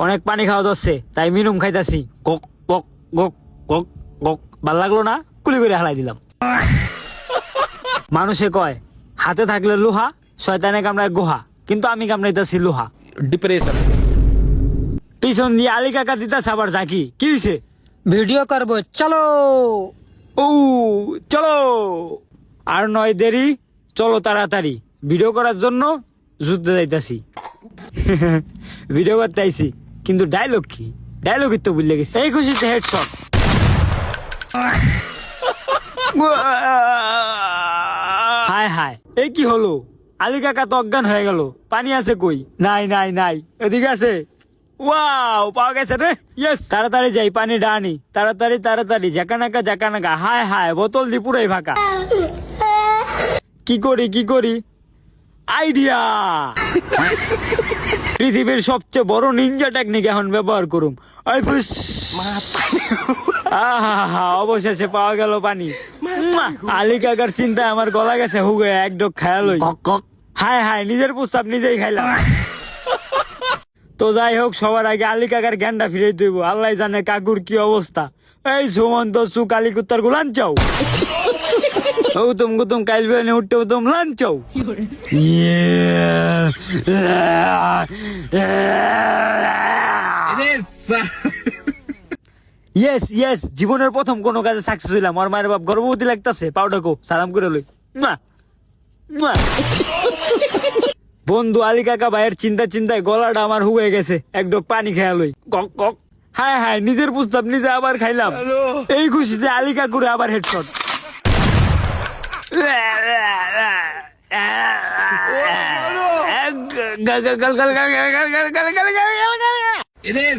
অনেক পানি খাওয়া যাচ্ছে তাই মিনুম খাইতাছি। কক কক কক কক কক। ভাল লাগলো না, কুলি করে হালাই দিলাম। মানুষে কয় হাতে থাকলে লোহা, শয়তানে কামড়ায় গুহা, কিন্তু আমি কামড়াইতাছি লোহা। ডিপ্রেশন। পিছন দিয়ে আলী কাকা দিতাছে আবার ঝাঁকি। কি হইছে? ভিডিও করবো, চলো। ও চলো, আর নয় দেরি, চলো তাড়াতাড়ি। ভিডিও করার জন্য যুদ্ধে যাইতাছি। ভিডিও করতে আইছি, কিন্তু ডায়লগ কি? ডায়লগই তো ভুলে গেছি। এই খুশিতে হেডশট। হায় হায়, এই কি হলো? আলী কাকা তো অজ্ঞান হয়ে গেল। পানি আছে কই? নাই নাই নাই, এদিকে আছে। ওয়াও, পাওয়া গেছে রে। ইয়েস, তাড়াতাড়ি যাই, পানি ডানি। তাড়াতাড়ি তাড়াতাড়ি, জাকানাকা জাকানাকা। হায় হায়, বোতল দি পুরাই ফাঁকা। কি করি কি করি? আইডিয়া! পৃথিবীর সবচেয়ে বড় নিনজা টেকনিক এখন ব্যবহার করুম। আহা, অবশেষে পাওয়া গেল পানি। আলী কাকার চিন্তায় আমার গলা গেছে হুগে, এক ডোক খায়ালই। হায় হায়, নিজের প্রস্তাব নিজেই খাইলাম। তো যাই হোক, সবার আগে আলী কাকার জ্ঞানটা ফিরে দিব। আল্লাহ জানে কাকুর কি অবস্থা। এই সুমন্ত সু কালী কুত্তার গুলান চাও। গুতুম কাইল বেনে উঠতে উঠতে লান চাও। ইয়েস ইয়েস, জীবনের প্রথম কোনো কাজে সাকসেস হইলাম। আর মায়ের বাপ গর্ভবতী লাগতেছে। পাউডাকো সালাম করে লই। বন্ধু আলী কাকা ভাইয়ের চিন্তায় গলাটা আমার হুয়ে গেছে। এক ডোক পানি খেয়া লই। Cock cock. হায় হায়, নিজের প্রস্তাব নিজে আবার খাইলাম। এই খুশিতে আলী কাকুরে আবার হেডশট। It is.